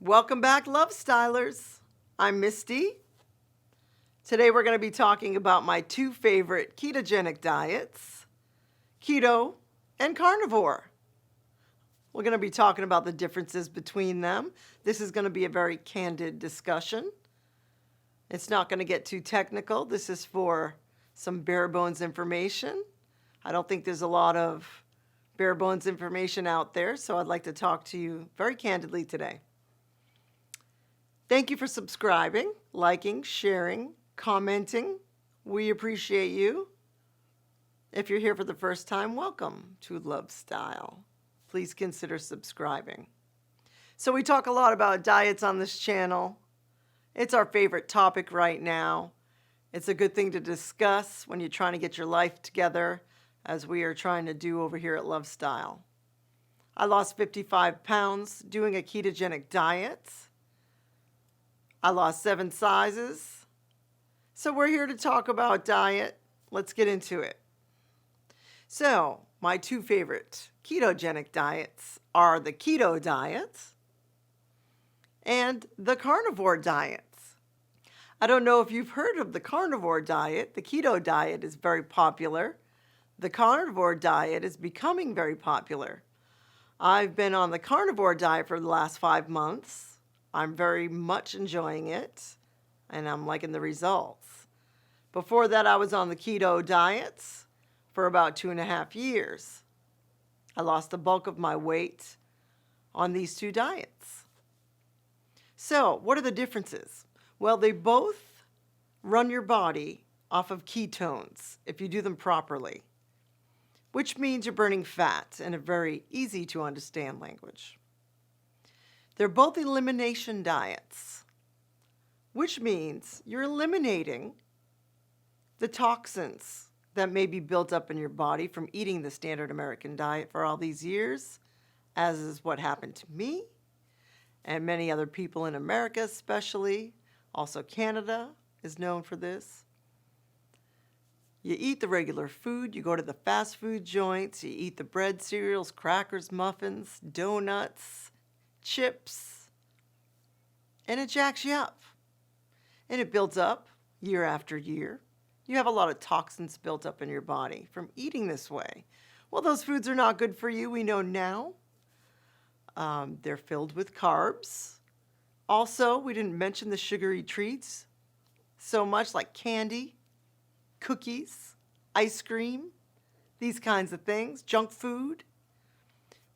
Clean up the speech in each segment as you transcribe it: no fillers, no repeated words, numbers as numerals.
Welcome back, Love Stylers. I'm Misty. Today we're going to be talking about my two favorite ketogenic diets, keto and carnivore. We're going to be talking about the differences between them. This is going to be a very candid discussion. It's not going to get too technical. This is for some bare bones information. I don't think there's a lot of bare bones information out there, so I'd like to talk to you very candidly today. Thank you for subscribing, liking, sharing, commenting. We appreciate you. If you're here for the first time, welcome to Love Style. Please consider subscribing. So we talk a lot about diets on this channel. It's our favorite topic right now. It's a good thing to discuss when you're trying to get your life together, as we are trying to do over here at Love Style. I lost 55 pounds doing a ketogenic diet. I lost 7 sizes. So we're here to talk about diet. Let's get into it. So my two favorite ketogenic diets are the keto diet and the carnivore diet. I don't know if you've heard of the carnivore diet. The keto diet is very popular. The carnivore diet is becoming very popular. I've been on the carnivore diet for the last 5 months. I'm very much enjoying it, and I'm liking the results. Before that, I was on the keto diet for about 2.5 years. I lost the bulk of my weight on these two diets. So, what are the differences? Well, they both run your body off of ketones if you do them properly, which means you're burning fat in a very easy to understand language. They're both elimination diets, which means you're eliminating the toxins that may be built up in your body from eating the standard American diet for all these years, as is what happened to me and many other people in America especially. Also Canada is known for this. You eat the regular food, you go to the fast food joints, you eat the bread, cereals, crackers, muffins, donuts, chips, and it jacks you up. And it builds up year after year. You have a lot of toxins built up in your body from eating this way. Well, those foods are not good for you, we know now. They're filled with carbs. Also, we didn't mention the sugary treats so much, like candy, cookies, ice cream, these kinds of things, junk food.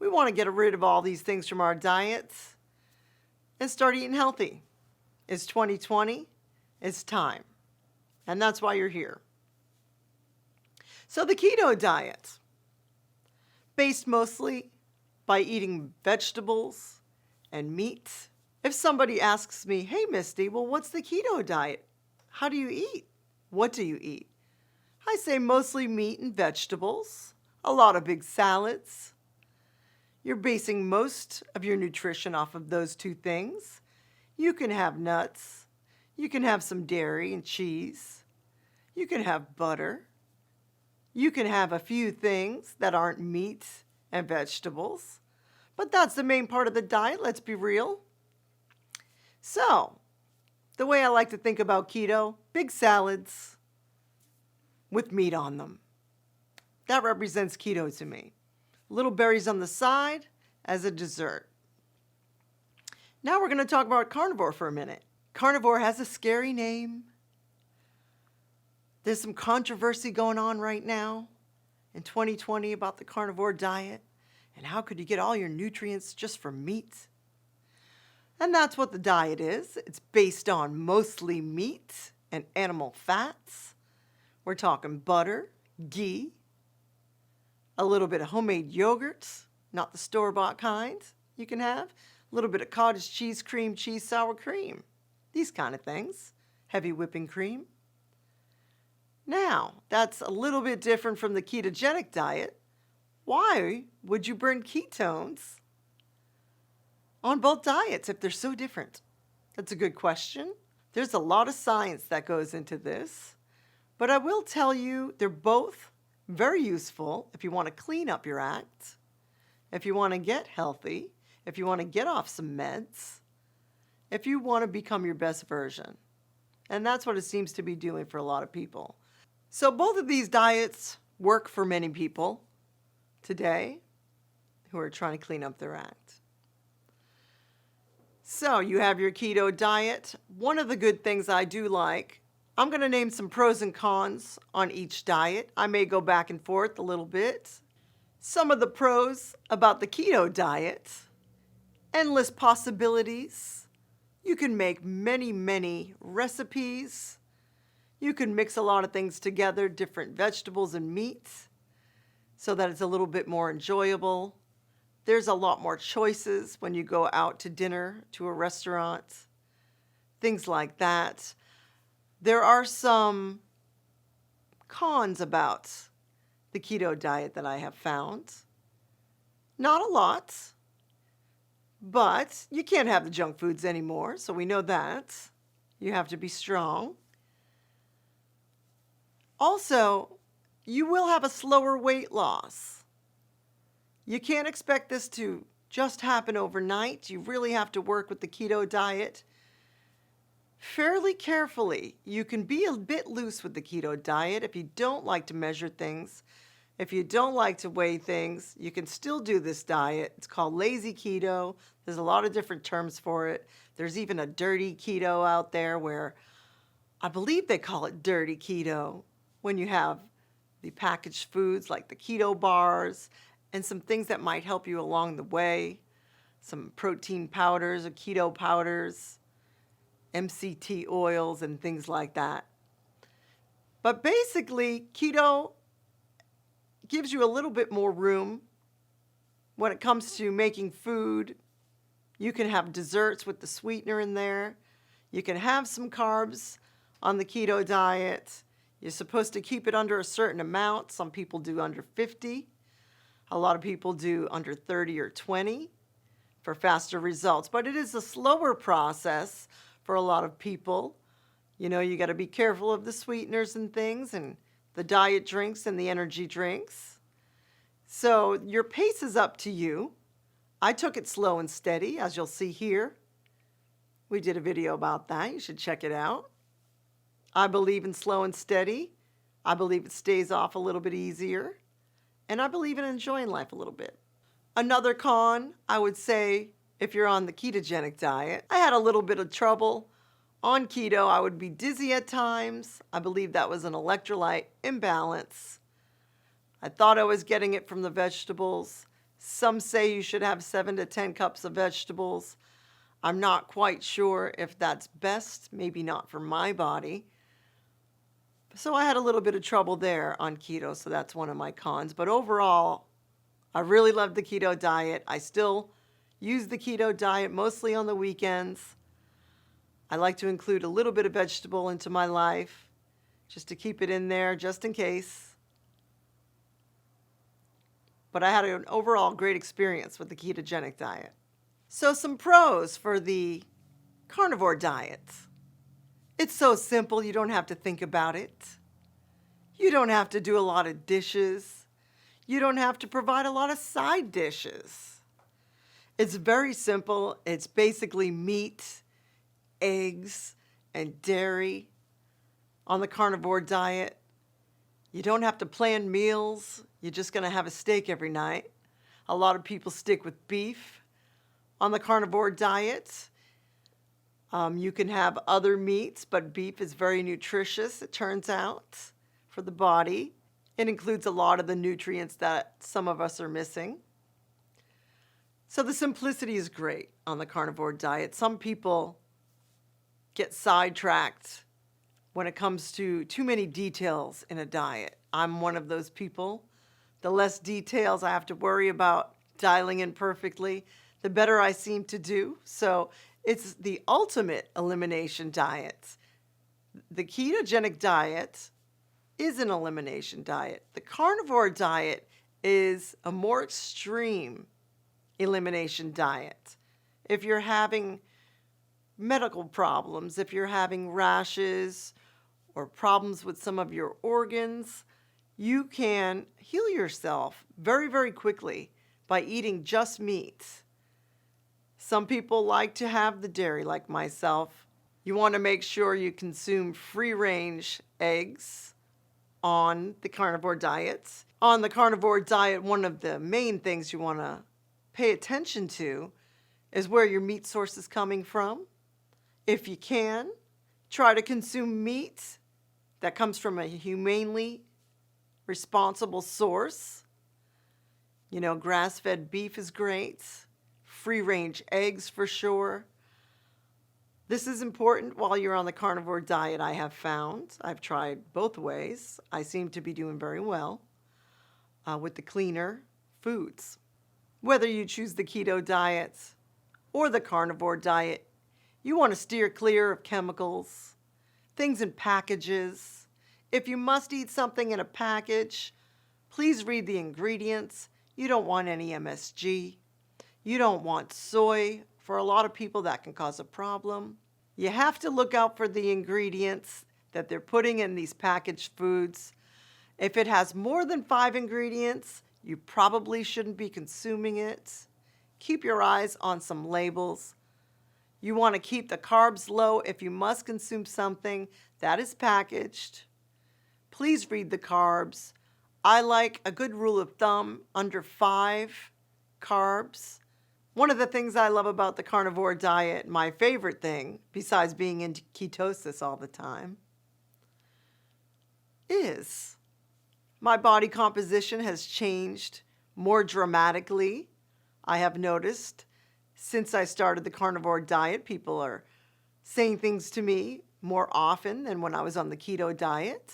We want to get rid of all these things from our diets and start eating healthy. It's 2020. It's time. And that's why you're here. So the keto diet, based mostly by eating vegetables and meat. If somebody asks me, hey, Misty, well, what's the keto diet? How do you eat? What do you eat? I say mostly meat and vegetables, a lot of big salads. You're basing most of your nutrition off of those two things. You can have nuts. You can have some dairy and cheese. You can have butter. You can have a few things that aren't meat and vegetables. But that's the main part of the diet, let's be real. So, the way I like to think about keto, big salads with meat on them. That represents keto to me. Little berries on the side as a dessert. Now we're going to talk about carnivore for a minute. Carnivore has a scary name. There's some controversy going on right now in 2020 about the carnivore diet and how could you get all your nutrients just from meat? And that's what the diet is. It's based on mostly meat and animal fats. We're talking butter, ghee, a little bit of homemade yogurt, not the store-bought kind you can have, a little bit of cottage cheese cream, cheese sour cream, these kind of things, heavy whipping cream. Now, that's a little bit different from the ketogenic diet. Why would you burn ketones on both diets if they're so different? That's a good question. There's a lot of science that goes into this, but I will tell you they're both very useful if you want to clean up your act, if you want to get healthy, if you want to get off some meds. if you want to become your best version. And that's what it seems to be doing for a lot of people. So both of these diets work for many people today who are trying to clean up their act. So you have your keto diet. One of the good things I do like, I'm going to name some pros and cons on each diet. I may go back and forth a little bit. Some of the pros about the keto diet: endless possibilities. You can make many, many recipes. You can mix a lot of things together, different vegetables and meats, so that it's a little bit more enjoyable. There's a lot more choices when you go out to dinner, to a restaurant, things like that. There are some cons about the keto diet that I have found. Not a lot, but you can't have the junk foods anymore, so we know that. You have to be strong. Also, you will have a slower weight loss. You can't expect this to just happen overnight. You really have to work with the keto diet fairly carefully. You can be a bit loose with the keto diet if you don't like to measure things. If you don't like to weigh things, you can still do this diet. It's called lazy keto. There's a lot of different terms for it. There's even a dirty keto out there where I believe they call it dirty keto when you have the packaged foods like the keto bars and some things that might help you along the way, some protein powders or keto powders, MCT oils and things like that. But basically, keto gives you a little bit more room when it comes to making food. You can have desserts with the sweetener in there. You can have some carbs on the keto diet. You're supposed to keep it under a certain amount. Some people do under 50. A lot of people do under 30 or 20 for faster results. But it is a slower process for a lot of people. You know, you got to be careful of the sweeteners and things and the diet drinks and the energy drinks. So your pace is up to you. I took it slow and steady, as you'll see here. We did a video about that. You should check it out. I believe in slow and steady. I believe it stays off a little bit easier. And I believe in enjoying life a little bit. Another con, I would say, if you're on the ketogenic diet, I had a little bit of trouble. On keto, I would be dizzy at times. I believe that was an electrolyte imbalance. I thought I was getting it from the vegetables. Some say you should have 7 to 10 cups of vegetables. I'm not quite sure if that's best, maybe not for my body. So I had a little bit of trouble there on keto, so that's one of my cons. But overall, I really love the keto diet. I still use the keto diet mostly on the weekends. I like to include a little bit of vegetable into my life, just to keep it in there, just in case. But I had an overall great experience with the ketogenic diet. So some pros for the carnivore diet. It's so simple, you don't have to think about it. You don't have to do a lot of dishes. You don't have to provide a lot of side dishes. It's very simple. It's basically meat, eggs, and dairy on the carnivore diet. You don't have to plan meals. You're just going to have a steak every night. A lot of people stick with beef on the carnivore diet. You can have other meats, but beef is very nutritious, it turns out, for the body. It includes a lot of the nutrients that some of us are missing. So the simplicity is great on the carnivore diet. Some people get sidetracked when it comes to too many details in a diet. I'm one of those people. The less details I have to worry about dialing in perfectly, the better I seem to do. So it's the ultimate elimination diet. The ketogenic diet is an elimination diet. The carnivore diet is a more extreme elimination diet. If you're having medical problems, if you're having rashes or problems with some of your organs, you can heal yourself very, very quickly by eating just meat. Some people like to have the dairy, like myself. You want to make sure you consume free-range eggs on the carnivore diet. On the carnivore diet, one of the main things you want to pay attention to is where your meat source is coming from. If you can, try to consume meat that comes from a humanely responsible source. You know, grass-fed beef is great. Free-range eggs for sure. This is important while you're on the carnivore diet, I have found. I've tried both ways. I seem to be doing very well with the cleaner foods. Whether you choose the keto diet or the carnivore diet, you want to steer clear of chemicals, things in packages. If you must eat something in a package, please read the ingredients. You don't want any MSG. You don't want soy. For a lot of people, that can cause a problem. You have to look out for the ingredients that they're putting in these packaged foods. If it has more than 5 ingredients, you probably shouldn't be consuming it. Keep your eyes on some labels. You want to keep the carbs low if you must consume something that is packaged. Please read the carbs. I like a good rule of thumb, under 5 carbs. One of the things I love about the carnivore diet, my favorite thing, besides being into ketosis all the time, is my body composition has changed more dramatically. I have noticed since I started the carnivore diet, people are saying things to me more often than when I was on the keto diet.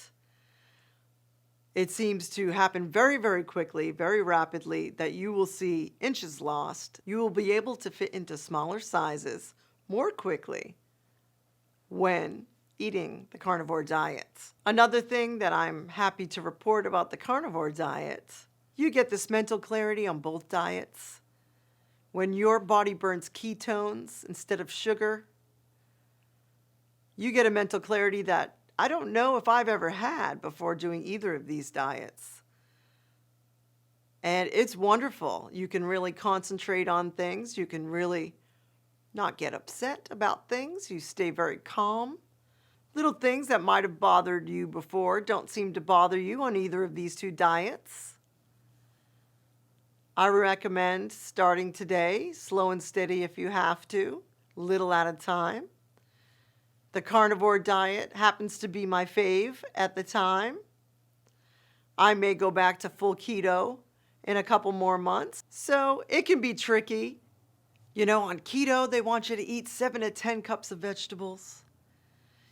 It seems to happen very, very quickly, very rapidly, that you will see inches lost. You will be able to fit into smaller sizes more quickly when eating the carnivore diet. Another thing that I'm happy to report about the carnivore diet, you get this mental clarity on both diets. When your body burns ketones instead of sugar, you get a mental clarity that I don't know if I've ever had before doing either of these diets. And it's wonderful. You can really concentrate on things. You can really not get upset about things. You stay very calm. Little things that might have bothered you before don't seem to bother you on either of these 2 diets. I recommend starting today, slow and steady if you have to, little at a time. The carnivore diet happens to be my fave at the time. I may go back to full keto in a couple more months, so it can be tricky. You know, on keto, they want you to eat 7 to 10 cups of vegetables.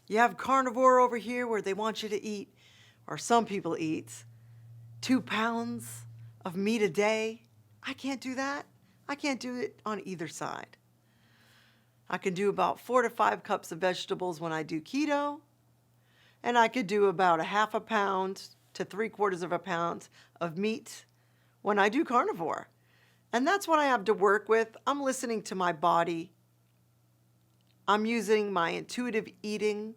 You have carnivore over here where they want you to eat, or some people eat, 2 pounds of meat a day. I can't do that. I can't do it on either side. I can do about 4 to 5 cups of vegetables when I do keto, and I could do about a half a pound to 3/4 of a pound of meat when I do carnivore. And that's what I have to work with. I'm listening to my body. I'm using my intuitive eating,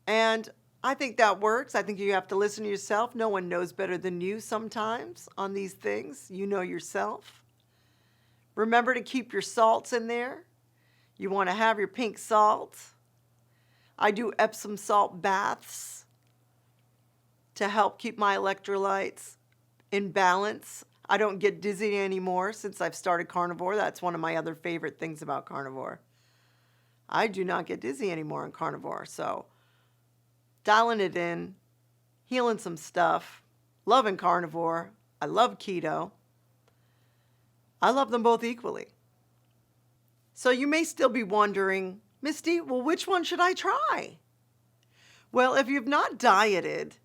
and I think that works. I think you have to listen to yourself. No one knows better than you sometimes on these things. You know yourself. Remember to keep your salts in there. You want to have your pink salt. I do Epsom salt baths to help keep my electrolytes in balance. I don't get dizzy anymore since I've started carnivore. That's one of my other favorite things about carnivore. I do not get dizzy anymore on carnivore. So dialing it in, healing some stuff, loving carnivore. I love keto. I love them both equally. So you may still be wondering, Misty, well, which one should I try? Well, if you've not dieted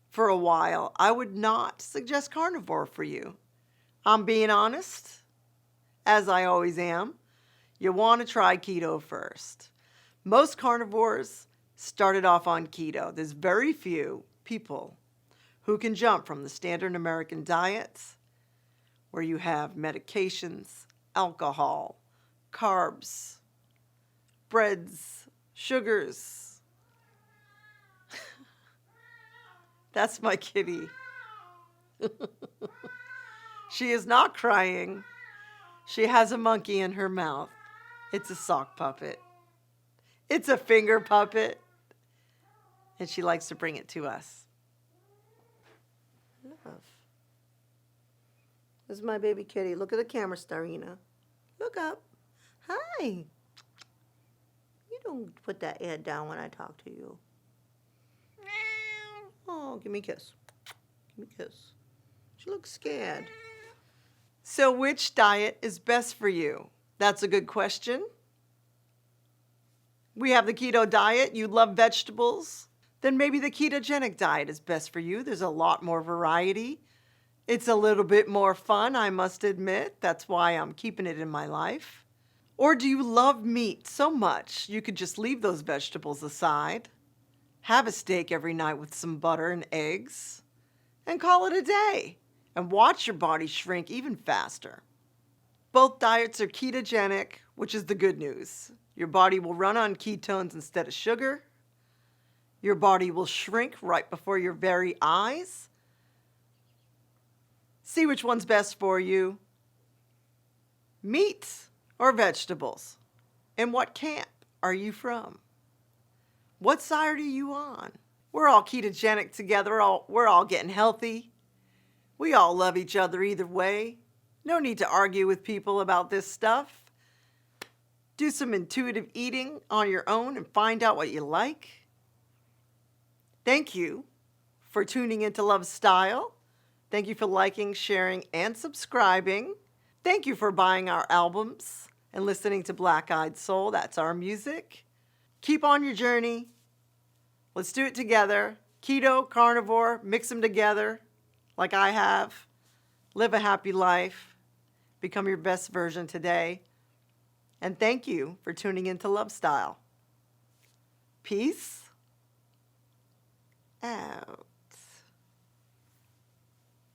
for a while, I would not suggest carnivore for you. I'm being honest, as I always am. You want to try keto first. Most carnivores started off on keto. There's very few people who can jump from the standard American diet, where you have medications, alcohol, carbs, breads, sugars. That's my kitty. She is not crying. She has a monkey in her mouth. It's a sock puppet. It's a finger puppet. And she likes to bring it to us. Love. This is my baby kitty. Look at the camera, Starina. Look up. Hi. You don't put that head down when I talk to you. Oh, give me a kiss. Give me a kiss. She looks scared. So which diet is best for you? That's a good question. We have the keto diet. You love vegetables. Then maybe the ketogenic diet is best for you. There's a lot more variety. It's a little bit more fun, I must admit. That's why I'm keeping it in my life. Or do you love meat so much you could just leave those vegetables aside, have a steak every night with some butter and eggs, and call it a day, and watch your body shrink even faster? Both diets are ketogenic, which is the good news. Your body will run on ketones instead of sugar. Your body will shrink right before your very eyes. See which one's best for you. Meat or vegetables? And what camp are you from? What side are you on? We're all ketogenic together. We're all getting healthy. We all love each other either way. No need to argue with people about this stuff. Do some intuitive eating on your own and find out what you like. Thank you for tuning into Love Style. Thank you for liking, sharing, and subscribing. Thank you for buying our albums and listening to Black Eyed Soul. That's our music. Keep on your journey. Let's do it together. Keto, carnivore, mix them together like I have. Live a happy life. Become your best version today. And thank you for tuning into Love Style. Peace. And